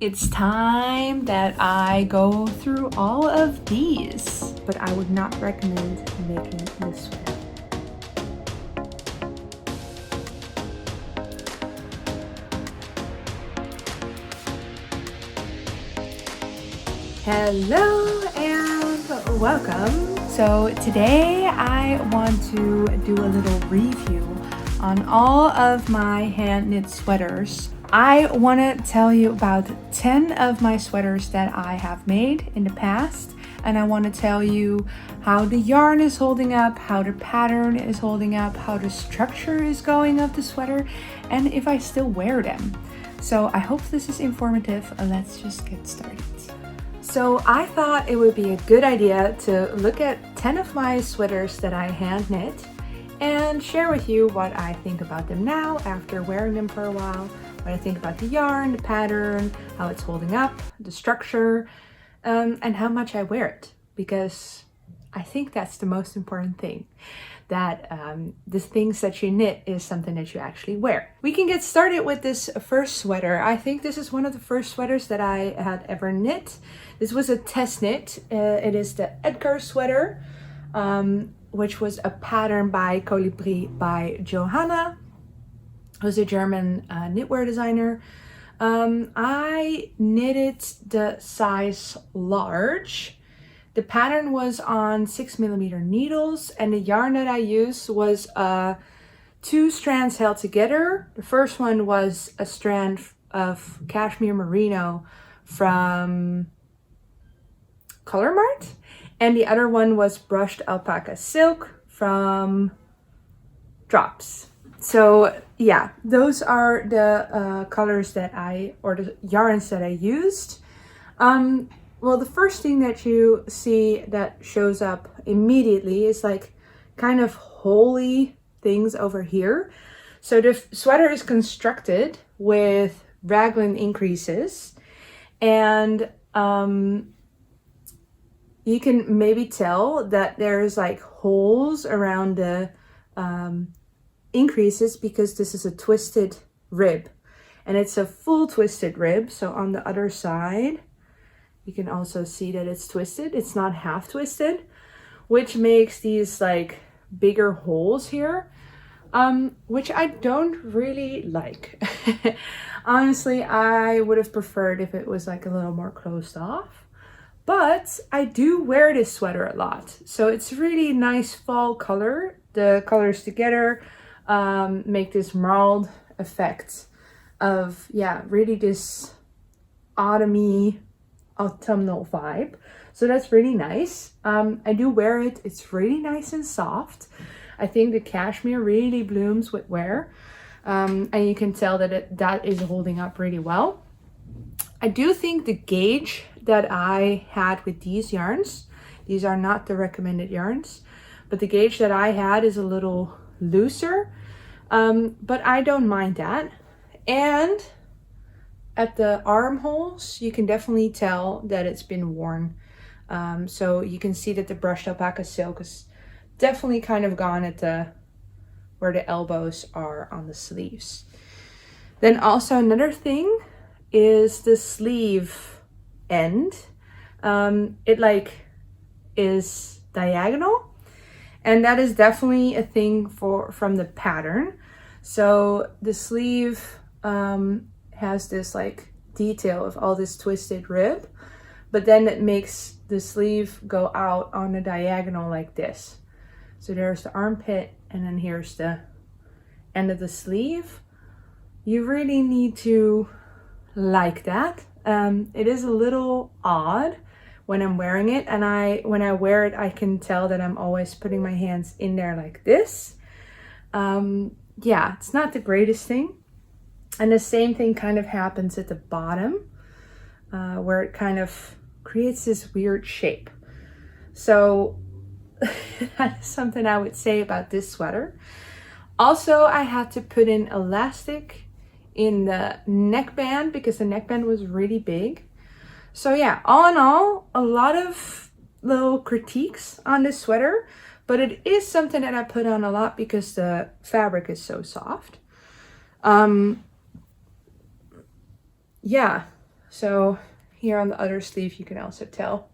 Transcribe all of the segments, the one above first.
It's time that I go through all of these, but I would not recommend making this sweater. Hello and welcome. So today I want to do a little review on all of my hand knit sweaters. I want to tell you about 10 of my sweaters that I have made in the past, and I want to tell you how the yarn is holding up, how the pattern is holding up, how the structure is going of the sweater, and if I still wear them. So I hope this is informative. Let's just get started. So I thought it would be a good idea to look at 10 of my sweaters that I hand knit and share with you what I think about them now after wearing them for a while. What I think about the yarn, the pattern, how it's holding up, the structure, and how much I wear it, because I think that's the most important thing, that the things that you knit is something that you actually wear. We can get started with this first sweater. I think this is one of the first sweaters that I had ever knit. This was a test knit. It is the Edgar sweater, which was a pattern by Kolibri by Johanna, who's a German knitwear designer. I knitted the size large. The pattern was on 6mm needles, and the yarn that I used was 2 strands held together. The first one was a strand of cashmere merino from Color Mart, and the other one was brushed alpaca silk from Drops. So yeah, those are the colors that or the yarns that I used. Well, the first thing that you see that shows up immediately is like kind of holy things over here. So the sweater is constructed with raglan increases, and you can maybe tell that there's like holes around the increases because this is a twisted rib, and it's a full twisted rib. So on the other side you can also see that it's twisted, it's not half twisted, which makes these like bigger holes here, which I don't really like. Honestly, I would have preferred if it was like a little more closed off, but I do wear this sweater a lot, so it's really nice fall color. The colors together make this mild effect of, yeah, really this autumnal vibe. So that's really nice. I do wear it. It's really nice and soft. I think the cashmere really blooms with wear, and you can tell that that is holding up really well. I do think the gauge that I had with these yarns, these are not the recommended yarns, but the gauge that I had is a little looser, but I don't mind that. And at the armholes, you can definitely tell that it's been worn. So you can see that the brushed alpaca silk is definitely kind of gone at where the elbows are on the sleeves. Then also another thing is the sleeve end. It like is diagonal, and that is definitely a thing from the pattern. So the sleeve has this like detail of all this twisted rib, but then it makes the sleeve go out on a diagonal like this. So there's the armpit, and then here's the end of the sleeve. You really need to like that. It is a little odd when I'm wearing it, and when I wear it, I can tell that I'm always putting my hands in there like this. Yeah, it's not the greatest thing. And the same thing kind of happens at the bottom, where it kind of creates this weird shape. So that's something I would say about this sweater. Also, I had to put in elastic in the neckband because the neckband was really big. So yeah, all in all, a lot of little critiques on this sweater, but it is something that I put on a lot because the fabric is so soft. Yeah, So here on the other sleeve, you can also tell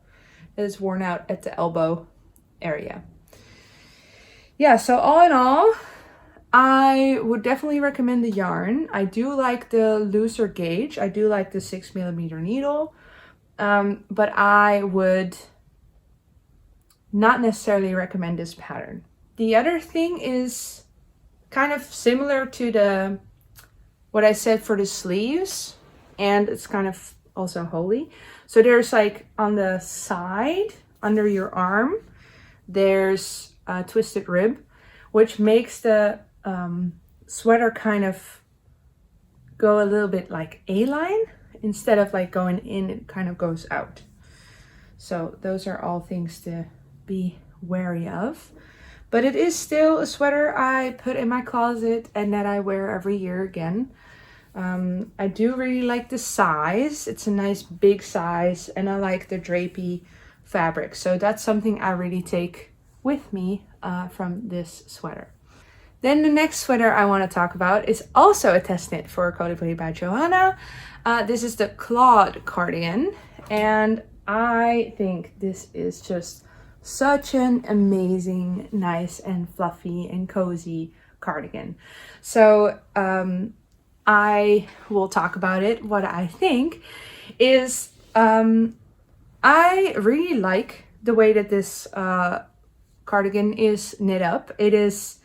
that it's worn out at the elbow area. Yeah, so all in all, I would definitely recommend the yarn. I do like the looser gauge. I do like the 6mm needle, but I would not necessarily recommend this pattern. The other thing is kind of similar to what I said for the sleeves, and it's kind of also holy. So there's like on the side under your arm, there's a twisted rib, which makes the sweater kind of go a little bit like A-line. Instead of like going in, it kind of goes out. So those are all things to be wary of. But it is still a sweater I put in my closet and that I wear every year again. I do really like the size. It's a nice big size, and I like the drapey fabric. So that's something I really take with me from this sweater. Then the next sweater I want to talk about is also a test knit for Kolibri by Johanna. This is the Claude cardigan, and I think this is just such an amazing, nice and fluffy and cozy cardigan. So I will talk about it. What I think is I really like the way that this cardigan is knit up. It is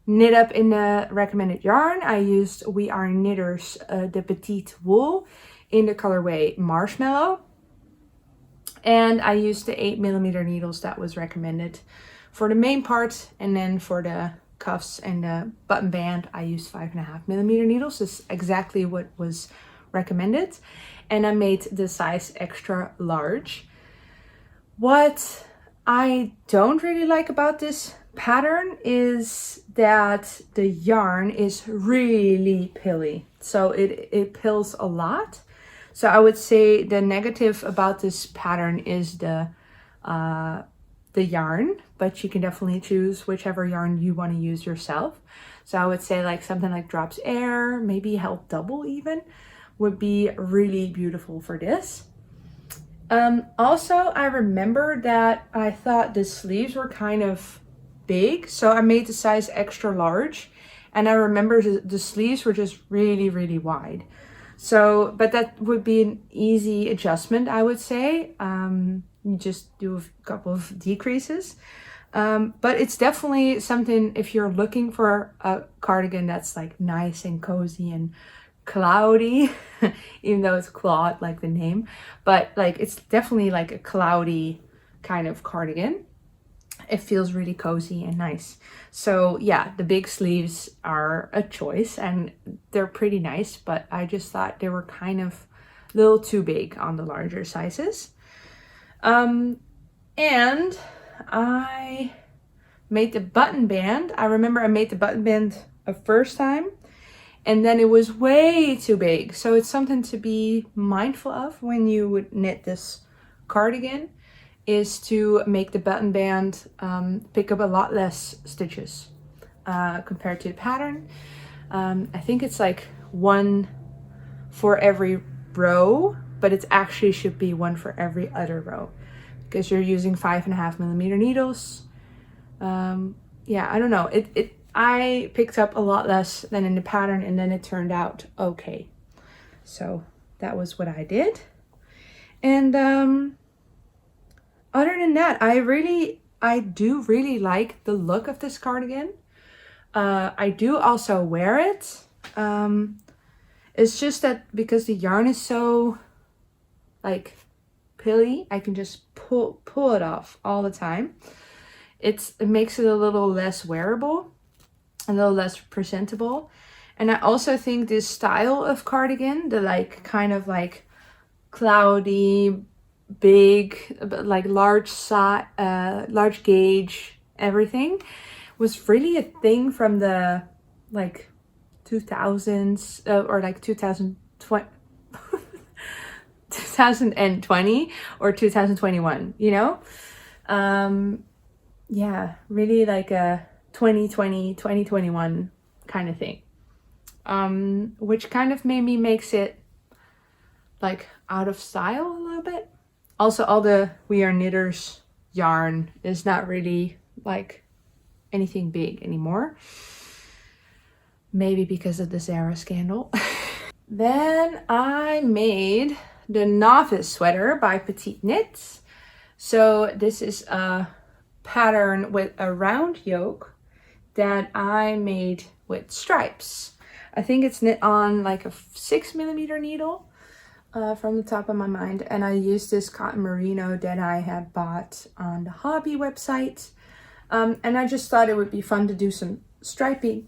knit up in the recommended yarn. I used We Are Knitters the Petite wool in the colorway Marshmallow. And I used the 8mm needles that was recommended for the main part, and then for the cuffs and the button band I used 5.5mm needles. This is exactly what was recommended, and I made the size extra large. What I don't really like about this pattern is that the yarn is really pilly, so it pills a lot. So I would say the negative about this pattern is the yarn, but you can definitely choose whichever yarn you want to use yourself. So I would say like something like Drops Air, maybe Help Double even, would be really beautiful for this. Also, I remember that I thought the sleeves were kind of big, so I made the size extra large, and I remember the sleeves were just really, really wide. So, but that would be an easy adjustment, I would say. You just do a couple of decreases. But it's definitely something, if you're looking for a cardigan that's like nice and cozy and cloudy, even though it's Claude, like the name, but like it's definitely like a cloudy kind of cardigan. It feels really cozy and nice. So yeah, the big sleeves are a choice, and they're pretty nice, but I just thought they were kind of a little too big on the larger sizes. And I made the button band. I remember I made the button band a first time, and then it was way too big. So it's something to be mindful of when you would knit this cardigan, is to make the button band pick up a lot less stitches compared to the pattern. I think it's like 1 for every row, but it actually should be 1 for every other row, because you're using 5.5mm needles. Yeah, I don't know. I picked up a lot less than in the pattern, and then it turned out okay. So that was what I did. And other than that, I do really like the look of this cardigan. I do also wear it. It's just that because the yarn is so like pilly, I can just pull it off all the time. It makes it a little less wearable, a little less presentable. And I also think this style of cardigan, the like kind of like cloudy, big, like large gauge, everything, was really a thing from the like 2000s or like 2020 2020 or 2021, you know. Yeah, really like a 2020 2021 kind of thing, which kind of maybe makes it like out of style a little bit. Also, all the We Are Knitters yarn is not really like anything big anymore. Maybe because of the Zara scandal. Then I made the Novice sweater by PetiteKnit. So this is a pattern with a round yoke that I made with stripes. I think it's knit on like a 6mm needle from the top of my mind. And I used this cotton merino that I had bought on the hobby website. And I just thought it would be fun to do some striping.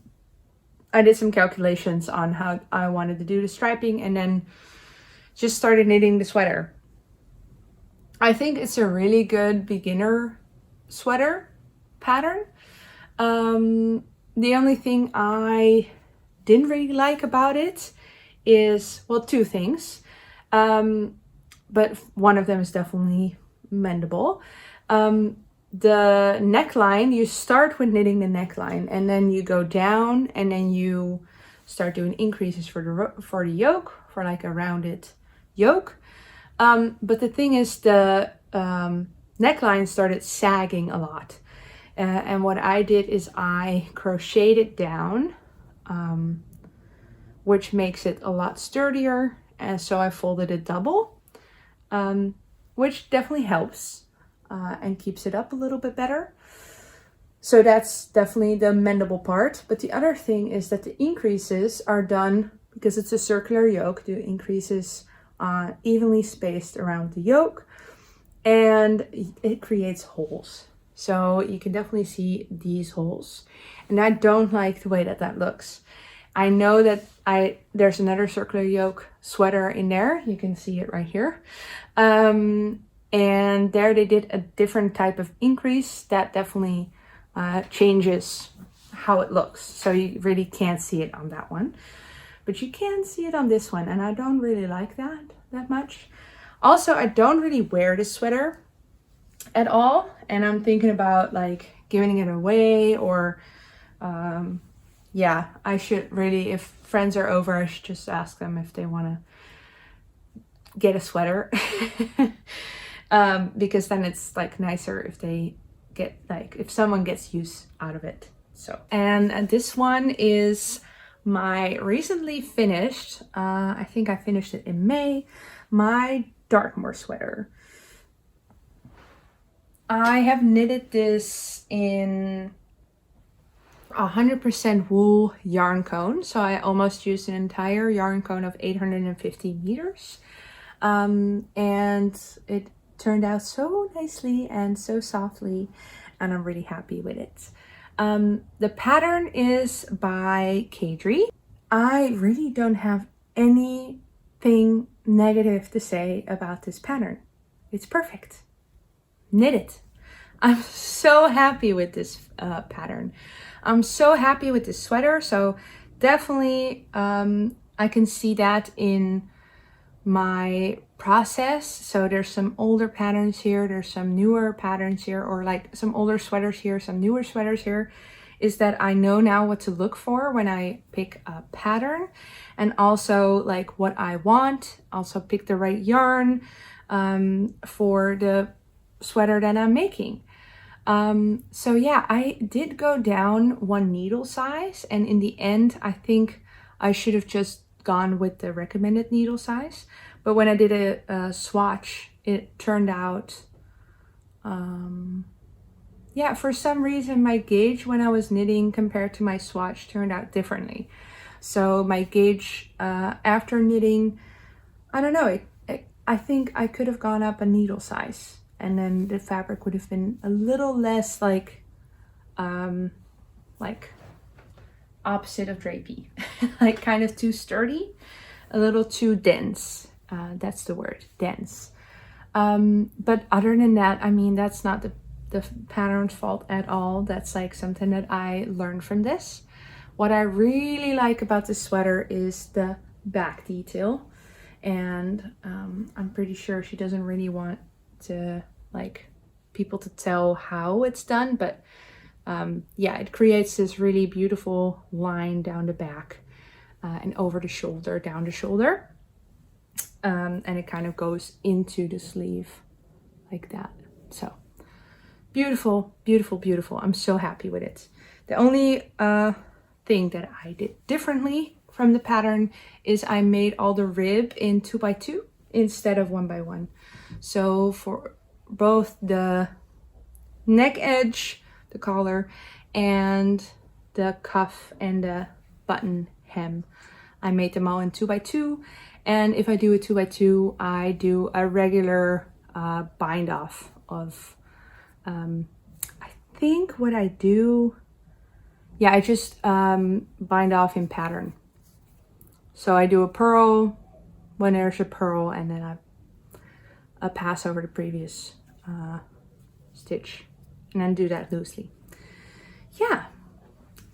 I did some calculations on how I wanted to do the striping and then just started knitting the sweater. I think it's a really good beginner sweater pattern. The only thing I didn't really like about it is, well, two things. But one of them is definitely mendable. The neckline, you start with knitting the neckline and then you go down and then you start doing increases for the yoke, for like a rounded yoke. But the thing is, the neckline started sagging a lot. And what I did is I crocheted it down, which makes it a lot sturdier. And so I folded it double, which definitely helps. And keeps it up a little bit better. So that's definitely the mendable part. But the other thing is that the increases are done, because it's a circular yoke, the increases are evenly spaced around the yoke, and it creates holes. So you can definitely see these holes. And I don't like the way that that looks. I know that there's another circular yoke sweater in there. You can see it right here. And there they did a different type of increase that definitely changes how it looks. So you really can't see it on that one. But you can see it on this one. And I don't really like that much. Also, I don't really wear this sweater at all. And I'm thinking about like giving it away or... yeah, I should really, if friends are over, I should just ask them if they want to get a sweater. Because then it's like nicer if they get like, if someone gets use out of it. So, and this one is my recently finished, I think I finished it in May, my Dartmoor sweater. I have knitted this in 100% wool yarn cone. So I almost used an entire yarn cone of 850 meters. And it turned out so nicely and so softly, and I'm really happy with it. The pattern is by Caidree. I really don't have anything negative to say about this pattern. It's perfect. Knit it. I'm so happy with this pattern. I'm so happy with this sweater. So definitely I can see that in my process. So there's some older patterns here, there's some newer patterns here, or like some older sweaters here, some newer sweaters here, is that I know now what to look for when I pick a pattern, and also like what I want, also pick the right yarn for the sweater that I'm making. So yeah, I did go down one needle size, and in the end I think I should have just gone with the recommended needle size. But when I did a swatch, it turned out, yeah, for some reason my gauge when I was knitting compared to my swatch turned out differently. So my gauge after knitting, I don't know, I think I could have gone up a needle size, and then the fabric would have been a little less like opposite of drapey, like kind of too sturdy, a little too dense. That's the word, dense. But other than that, I mean, that's not the pattern's fault at all. That's like something that I learned from this. What I really like about this sweater is the back detail, and I'm pretty sure she doesn't really want to like people to tell how it's done, but yeah, it creates this really beautiful line down the back and over the shoulder, down the shoulder. and it kind of goes into the sleeve like that. So beautiful, beautiful, beautiful. I'm so happy with it. The only thing that I did differently from the pattern is I made all the rib in 2x2 instead of 1x1. So for both the neck edge, the collar, and the cuff and the button hem, I made them all in 2x2. And if I do a 2x2, I do a regular bind off of, I think what I do, yeah, I just bind off in pattern. So I do a purl when there's a purl, and then I pass over the previous stitch, and then do that loosely. Yeah,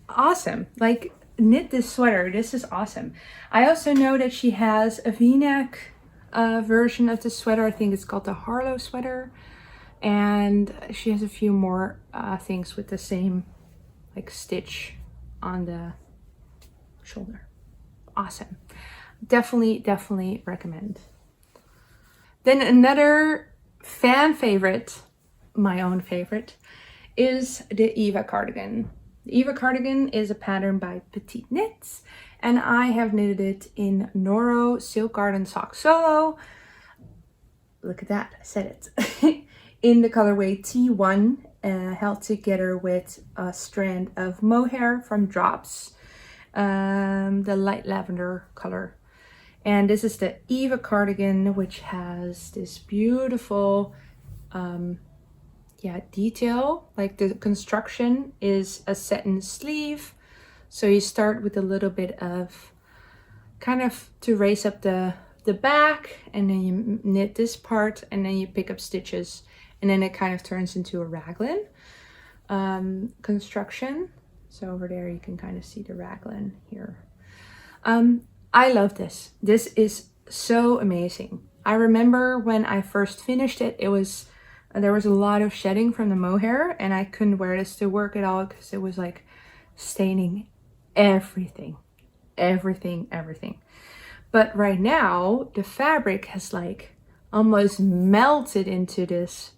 awesome. Like, knit this sweater. This is awesome. I also know that she has a V-neck version of the sweater. I think it's called the Harlow sweater, and she has a few more things with the same like stitch on the shoulder. Awesome. Definitely recommend. Then another fan favorite, my own favorite, is the Eva Cardigan. The Eva Cardigan is a pattern by PetiteKnit, and I have knitted it in Noro Silk Garden Sock Solo. Look at that, I said it. In the colorway T1, held together with a strand of mohair from Drops, the light lavender color. And this is the Eva Cardigan, which has this beautiful detail. Like, the construction is a satin sleeve, so you start with a little bit of kind of to raise up the back, and then you knit this part, and then you pick up stitches, and then it kind of turns into a raglan construction. So over there you can kind of see the raglan here. I love this. This is so amazing. I remember when I first finished it, there was a lot of shedding from the mohair, and I couldn't wear this to work at all because it was like staining everything. But right now the fabric has like almost melted into this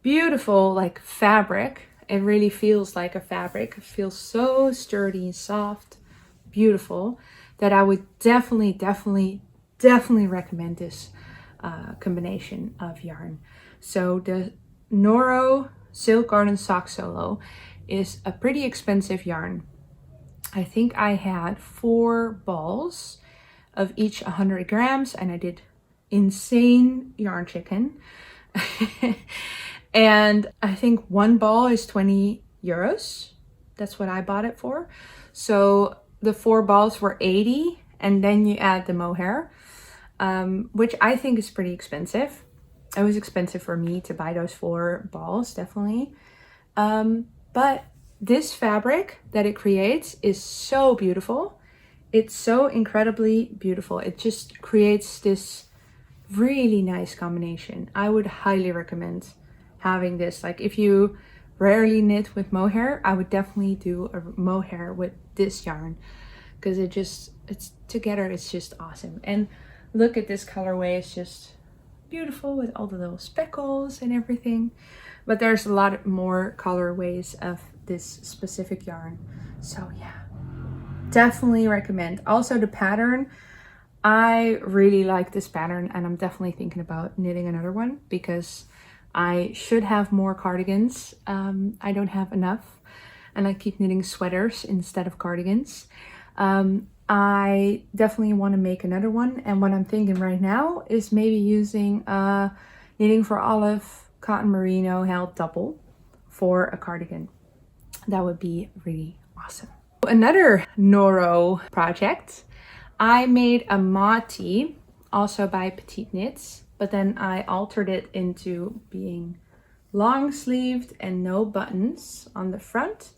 beautiful like fabric. It really feels like a fabric. It feels so sturdy and soft, beautiful, that I would definitely recommend this combination of yarn. So the Noro Silk Garden Sock Solo is a pretty expensive yarn. I think I had 4 balls of each 100 grams, and I did insane yarn chicken. And I think 1 ball is 20 euros. That's what I bought it for. So the 4 balls were 80, and then you add the mohair, which I think is pretty expensive. It was expensive for me to buy those 4 balls, definitely. But this fabric that it creates is so beautiful. It's so incredibly beautiful. It just creates this really nice combination. I would highly recommend having this. Like, if you rarely knit with mohair, I would definitely do a mohair with this yarn, because it's together, it's just awesome. And look at this colorway, it's just beautiful with all the little speckles and everything. But there's a lot more colorways of this specific yarn. So yeah, definitely recommend. Also the pattern, I really like this pattern, and I'm definitely thinking about knitting another one because I should have more cardigans. I don't have enough, and I keep knitting sweaters instead of cardigans. I definitely want to make another one, and what I'm thinking right now is maybe using Knitting for Olive cotton merino held double for a cardigan. That would be really awesome. Another Noro project, I made a Maude Tee, also by PetiteKnit, but then I altered it into being long sleeved and no buttons on the front.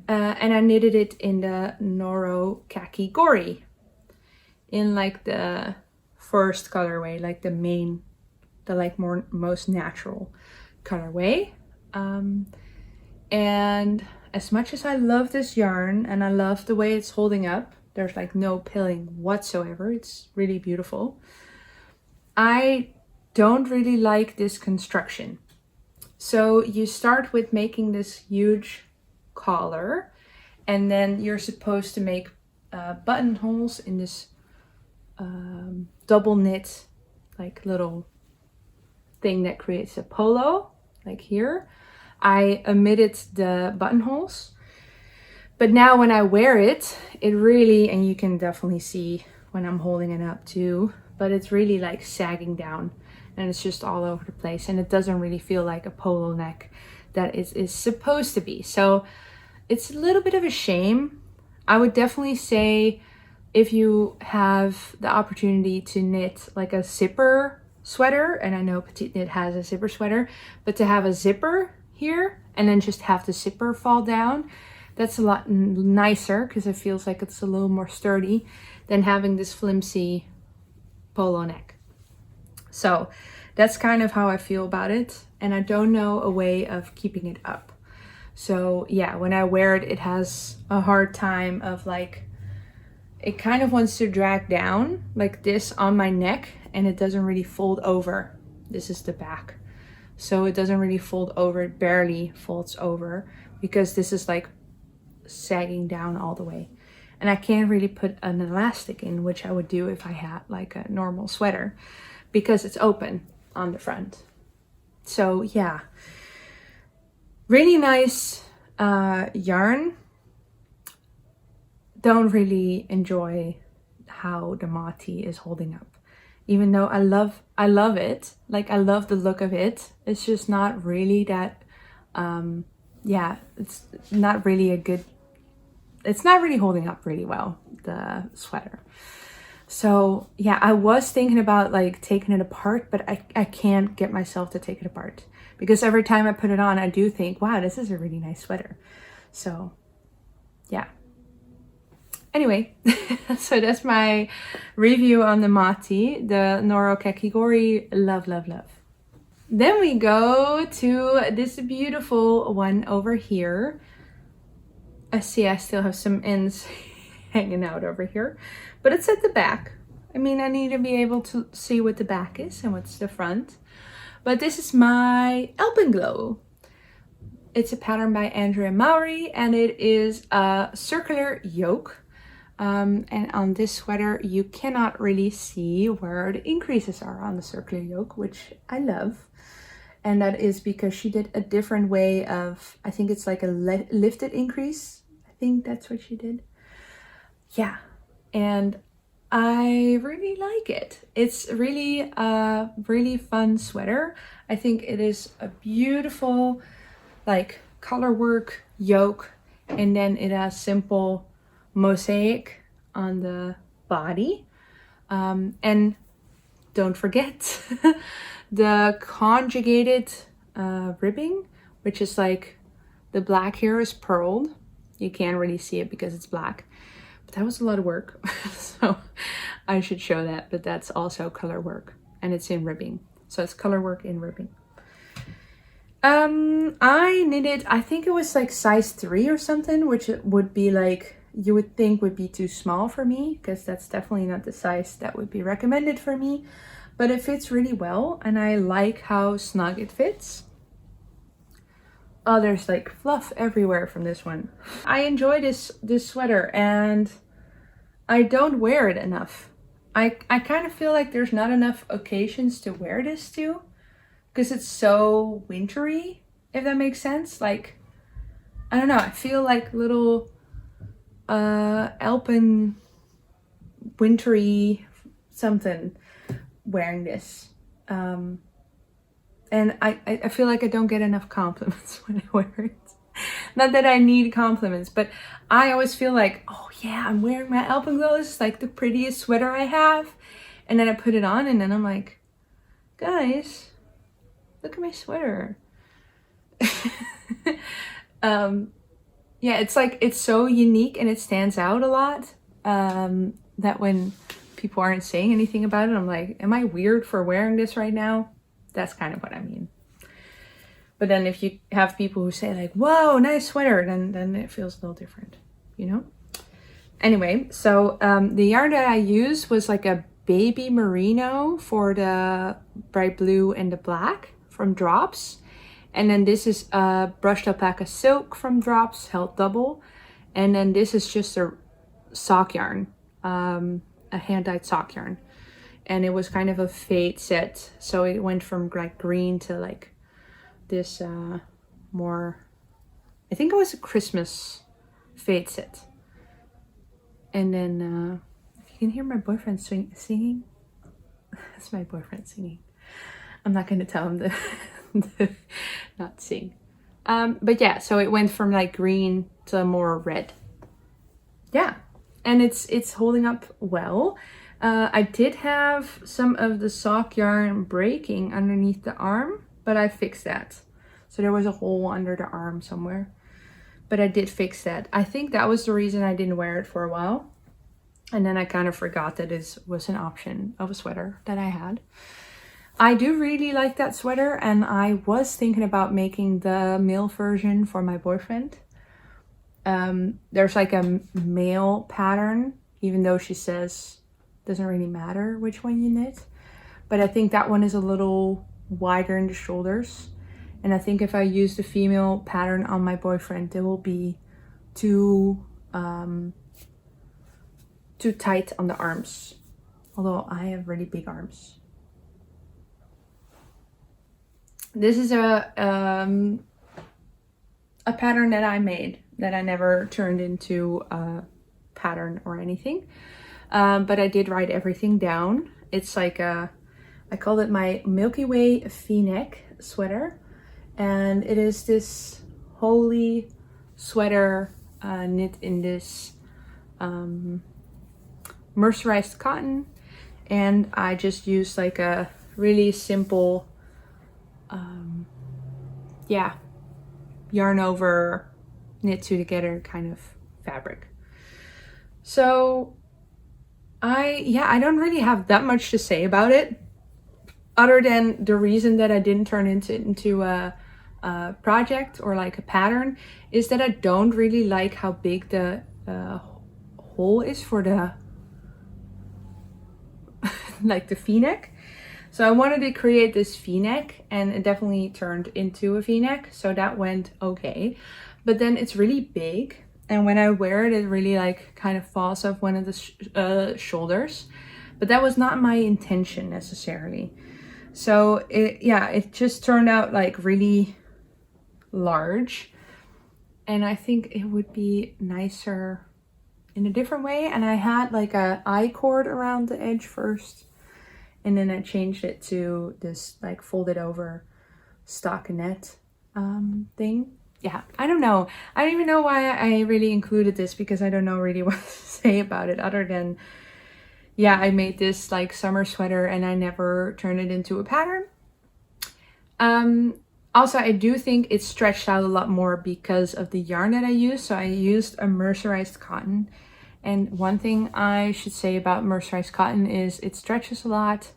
And I knitted it in the Noro Khaki Gory, in like the first colorway, like the main, the like most natural colorway. And as much as I love this yarn and I love the way it's holding up, there's like no pilling whatsoever. It's really beautiful. I don't really like this construction. So you start with making this huge collar, and then you're supposed to make buttonholes in this double knit like little thing that creates a polo, like here. I omitted the buttonholes, but now when I wear it, it really, and you can definitely see when I'm holding it up too, but it's really like sagging down and it's just all over the place, and it doesn't really feel like a polo neck that is supposed to be. So it's a little bit of a shame. I would definitely say if you have the opportunity to knit like a zipper sweater, and I know PetiteKnit has a zipper sweater, but to have a zipper here and then just have the zipper fall down, that's a lot nicer because it feels like it's a little more sturdy than having this flimsy polo neck. So that's kind of how I feel about it, and I don't know a way of keeping it up. So yeah, when I wear it, it has a hard time of like, it kind of wants to drag down like this on my neck, and it doesn't really fold over. This is the back. So it doesn't really fold over, it barely folds over because this is like sagging down all the way. And I can't really put an elastic in, which I would do if I had like a normal sweater, because it's open on the front. So yeah, really nice yarn. Don't really enjoy how the Maude Tee is holding up, even though I love it. Like I love the look of it. It's just not really that yeah, it's not really a good, it's not really holding up really well, the sweater. So yeah, I was thinking about like taking it apart, but I can't get myself to take it apart because every time I put it on, I do think, wow, this is a really nice sweater. So yeah. Anyway, so that's my review on the Maude Tee, the Noro Kakigori. Love, love, love. Then we go to this beautiful one over here. I see I still have some ends hanging out over here, but it's at the back. I mean, I need to be able to see what the back is and what's the front. But this is my Alpenglow. It's a pattern by Andrea and Mowry, and it is a circular yoke. And on this sweater, you cannot really see where the increases are on the circular yoke, which I love. And that is because she did a different way of, I think it's like a lifted increase. I think that's what she did. Yeah, and I really like it. It's really a really fun sweater. I think it is a beautiful like color work yoke, and then it has simple mosaic on the body, and don't forget the conjugated ribbing, which is like the black here is pearled. You can't really see it because it's black, but that was a lot of work. So I should show that, but that's also color work, and it's in ribbing, so it's color work in ribbing. I knitted, I think it was like size 3 or something, which would be like, you would think would be too small for me, because that's definitely not the size that would be recommended for me, but it fits really well, and I like how snug it fits. Oh, there's like fluff everywhere from this one. I enjoy this sweater, and I don't wear it enough. I kind of feel like there's not enough occasions to wear this to, because it's so wintry, if that makes sense. Like, I don't know, I feel like little Alpen wintry something wearing this. And I feel like I don't get enough compliments when I wear it. Not that I need compliments, but I always feel like, oh yeah, I'm wearing my Alpenglow. This is like the prettiest sweater I have. And then I put it on, and then I'm like, guys, look at my sweater. Yeah, it's like, it's so unique and it stands out a lot, that when people aren't saying anything about it, I'm like, am I weird for wearing this right now? That's kind of what I mean. But then if you have people who say like, whoa, nice sweater, then it feels a little different, you know? Anyway, so the yarn that I used was like a baby merino for the bright blue and the black from Drops. And then this is a brushed alpaca silk from Drops, held double. And then this is just a sock yarn, a hand-dyed sock yarn. And it was kind of a fade set. So it went from like green to like this more, I think it was a Christmas fade set. And then if you can hear my boyfriend singing, that's my boyfriend singing. I'm not going to tell him to not sing. But yeah, so it went from like green to more red. Yeah, and it's holding up well. I did have some of the sock yarn breaking underneath the arm, but I fixed that. So there was a hole under the arm somewhere, but I did fix that. I think that was the reason I didn't wear it for a while. And then I kind of forgot that it was an option of a sweater that I had. I do really like that sweater, and I was thinking about making the male version for my boyfriend. There's like a male pattern, even though she says it doesn't really matter which one you knit. But I think that one is a little wider in the shoulders. And I think if I use the female pattern on my boyfriend, it will be too tight on the arms. Although I have really big arms. This is a pattern that I made that I never turned into a pattern or anything. But I did write everything down. It's like I called it my Milky Way V Neck sweater. And it is this holy sweater knit in this mercerized cotton. And I just used like a really simple yarn over, knit two together kind of fabric. So I don't really have that much to say about it, other than the reason that I didn't turn it into a project or like a pattern is that I don't really like how big the hole is for the like the V-neck. So I wanted to create this V-neck, and it definitely turned into a V-neck, so that went okay. But then it's really big, and when I wear it, it really like kind of falls off one of the shoulders. But that was not my intention necessarily. So it just turned out like really large, and I think it would be nicer in a different way. And I had like a I-cord around the edge first, and then I changed it to this like folded over stockinette thing. Yeah, I don't know. I don't even know why I really included this, because I don't know really what to say about it other than, yeah, I made this like summer sweater and I never turned it into a pattern. Also, I do think it stretched out a lot more because of the yarn that I used. So I used a mercerized cotton. And one thing I should say about mercerized cotton is it stretches a lot.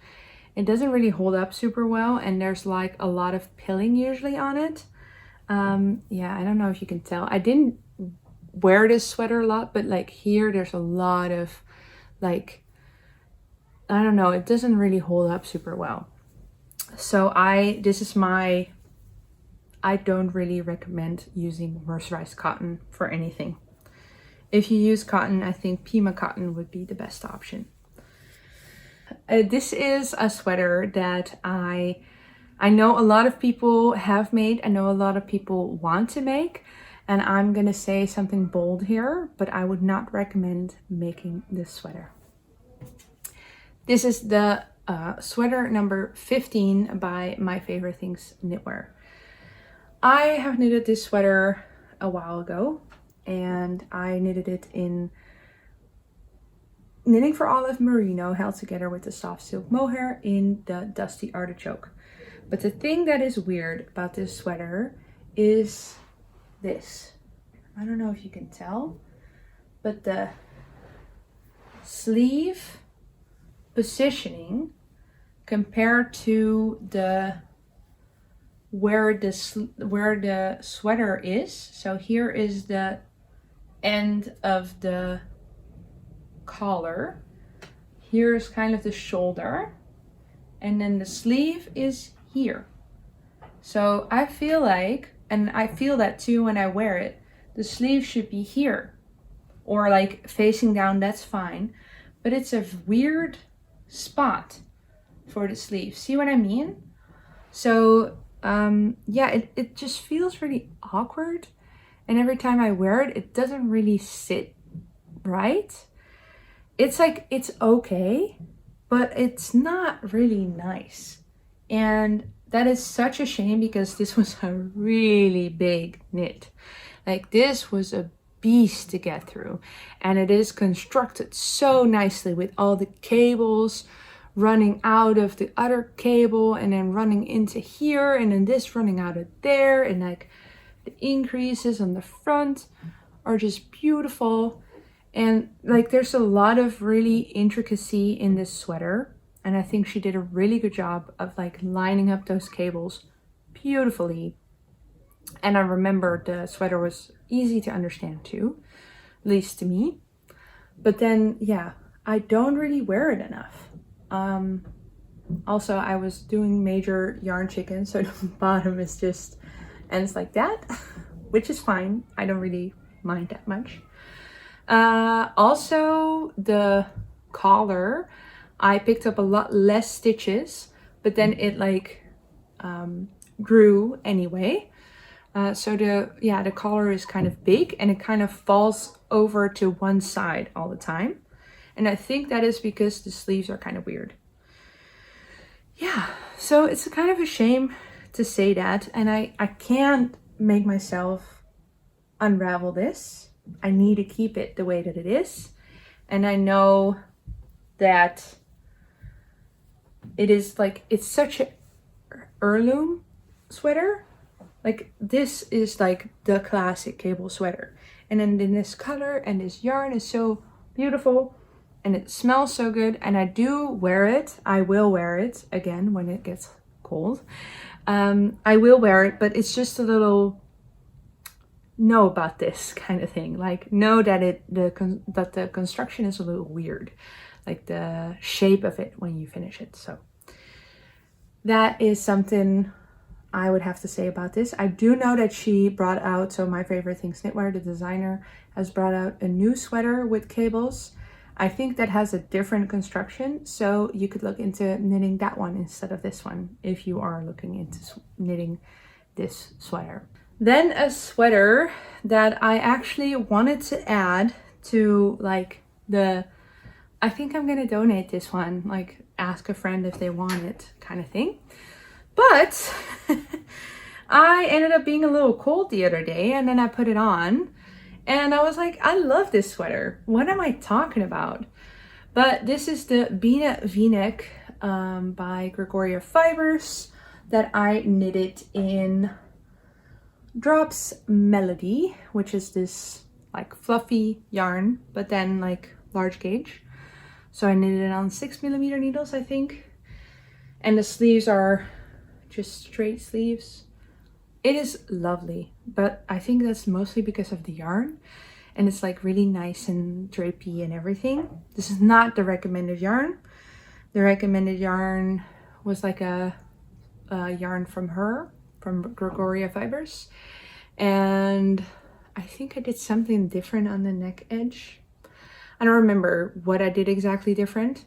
It doesn't really hold up super well, and there's like a lot of pilling usually on it. Yeah, I don't know if you can tell. I didn't wear this sweater a lot, but like here there's a lot of like, I don't know, it doesn't really hold up super well. So I don't really recommend using mercerized cotton for anything. If you use cotton, I think Pima cotton would be the best option. This is a sweater that I know a lot of people have made. I know a lot of people want to make. And I'm going to say something bold here, but I would not recommend making this sweater. This is the sweater number 15 by My Favorite Things Knitwear. I have knitted this sweater a while ago. And I knitted it in Knitting for Olive merino held together with the soft silk mohair in the Dusty Artichoke. But the thing that is weird about this sweater is this. I don't know if you can tell, but the sleeve positioning compared to where the sweater is. So here is the end of the collar. here's kind of the shoulder, and then the sleeve is here. So I feel like, and I feel that too when I wear it, the sleeve should be here, or like facing down, that's fine. But it's a weird spot for the sleeve. See what I mean? So yeah, it just feels really awkward. And every time I wear it, it doesn't really sit right. It's like, it's okay, but it's not really nice. And that is such a shame because this was a really big knit. Like this was a beast to get through. And it is constructed so nicely with all the cables running out of the other cable and then running into here and then this running out of there, and like the increases on the front are just beautiful. And like there's a lot of really intricacy in this sweater, and I think she did a really good job of like lining up those cables beautifully. And I remember the sweater was easy to understand too, at least to me. But then yeah, I don't really wear it enough. Also, I was doing major yarn chicken, so the bottom is just ends like that, which is fine. I don't really mind that much. Also, the collar, I picked up a lot less stitches, but then it like grew anyway. So the collar is kind of big and it kind of falls over to one side all the time. And I think that is because the sleeves are kind of weird. Yeah, so it's kind of a shame to say that. And I can't make myself unravel this. I need to keep it the way that it is. And I know that it is like, it's such an heirloom sweater. Like this is like the classic cable sweater. And then in this color and this yarn is so beautiful. And it smells so good, and I do wear it. I will wear it again when it gets cold. I will wear it, but it's just a little know about this kind of thing. Like know that that the construction is a little weird, like the shape of it when you finish it. So that is something I would have to say about this. I do know that she brought out, so My Favorite Things Knitwear, the designer, has brought out a new sweater with cables. I think that has a different construction, so you could look into knitting that one instead of this one if you are looking into knitting this sweater. Then a sweater that I actually wanted to add to like I think I'm gonna donate this one, like ask a friend if they want it kind of thing. But I ended up being a little cold the other day, and then I put it on. And I was like, I love this sweater. What am I talking about? But this is the Bina V Neck by Gregoria Fibers that I knitted in Drops Melody, which is this like fluffy yarn, but then like large gauge. So I knitted it on 6mm needles, I think. And the sleeves are just straight sleeves. It is lovely, but I think that's mostly because of the yarn, and it's like really nice and drapey and everything. This is not the recommended yarn. The recommended yarn was like a yarn from Gregoria Fibers, and I think I did something different on the neck edge. I don't remember what I did exactly different,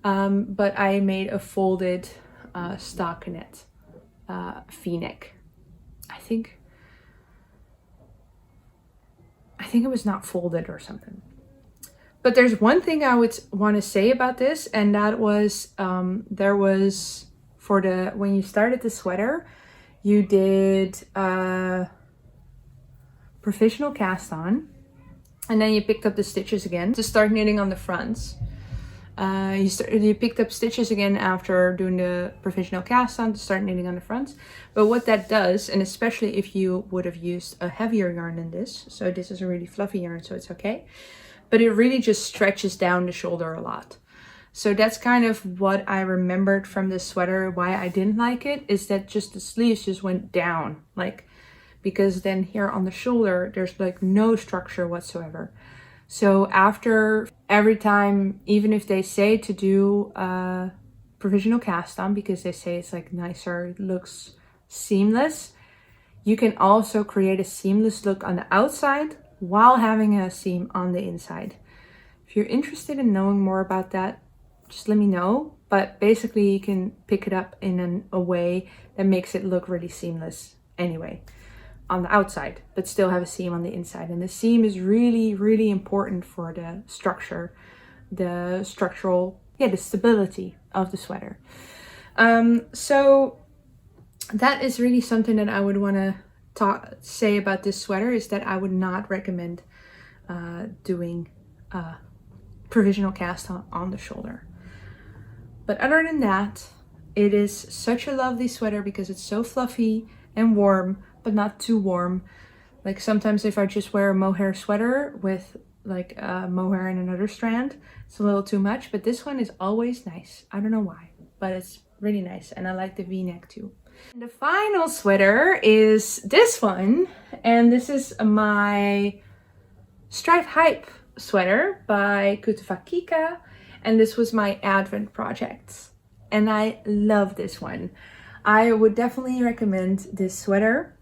but I made a folded stockinette V-neck. I think it was not folded or something. But there's one thing I would want to say about this, and that was there was for when you started the sweater, you did professional cast on, and then you picked up the stitches again to start knitting on the fronts. You picked up stitches again after doing the professional cast on to start knitting on the fronts. But what that does, and especially if you would have used a heavier yarn than this, so this is a really fluffy yarn, so it's okay, but it really just stretches down the shoulder a lot. So that's kind of what I remembered from this sweater. Why I didn't like it is that just the sleeves just went down, like, because then here on the shoulder there's like no structure whatsoever. So after every time, even if they say to do a provisional cast on because they say it's like nicer, it looks seamless, you can also create a seamless look on the outside while having a seam on the inside. If you're interested in knowing more about that, just let me know. But basically you can pick it up in a way that makes it look really seamless anyway on the outside, but still have a seam on the inside. And the seam is really, really important for the structure, the structural, the stability of the sweater. So that is really something that I would want to say about this sweater, is that I would not recommend doing a provisional cast on the shoulder. But other than that, it is such a lovely sweater because it's so fluffy and warm, but not too warm. Like sometimes if I just wear a mohair sweater with like a mohair and another strand, it's a little too much, but this one is always nice. I don't know why, but it's really nice. And I like the V-neck too. And the final sweater is this one, and this is my Stripe Hype sweater by Kutovakika, and this was my Advent project, and I love this one. I would definitely recommend this sweater.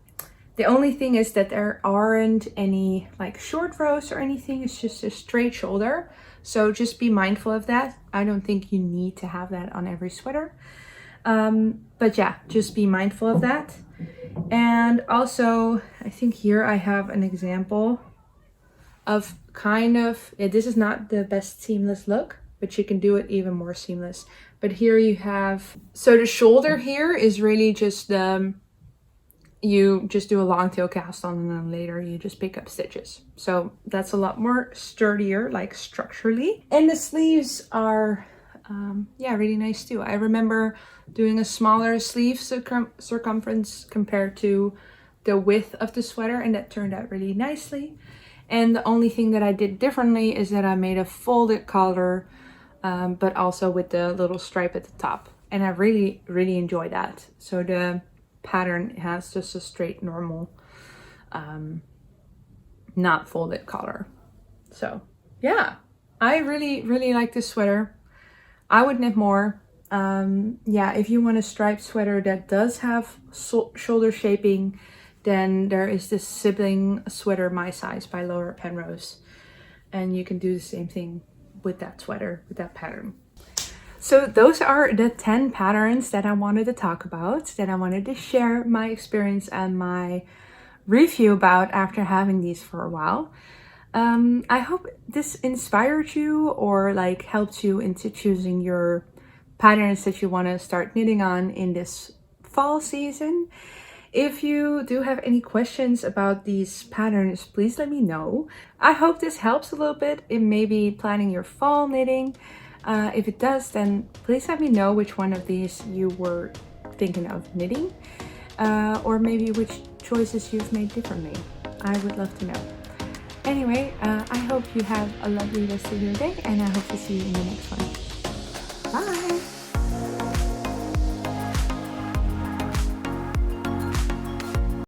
The only thing is that there aren't any like short rows or anything, it's just a straight shoulder, so just be mindful of that. I don't think you need to have that on every sweater. But yeah, just be mindful of that. And also, I think here I have an example of kind of, this is not the best seamless look, but you can do it even more seamless. But here you have, so the shoulder here is really just you just do a long tail cast on and then later you just pick up stitches. So that's a lot more sturdier, like structurally. And the sleeves are, yeah, really nice too. I remember doing a smaller sleeve circumference compared to the width of the sweater, and that turned out really nicely. And the only thing that I did differently is that I made a folded collar, but also with the little stripe at the top. And I really, really enjoy that. So the pattern has just a straight, normal, not folded collar. So yeah, I really, really like this sweater. I would knit more. Yeah, if you want a striped sweater that does have shoulder shaping, then there is this sibling sweater my size by Laura Penrose, and you can do the same thing with that sweater, with that pattern. So those are the 10 patterns that I wanted to talk about, that I wanted to share my experience and my review about after having these for a while. I hope this inspired you or like helped you into choosing your patterns that you want to start knitting on in this fall season. If you do have any questions about these patterns, please let me know. I hope this helps a little bit in maybe planning your fall knitting. If it does, then please let me know which one of these you were thinking of knitting, or maybe which choices you've made differently. I would love to know. Anyway, I hope you have a lovely rest of your day, and I hope to see you in the next one. Bye!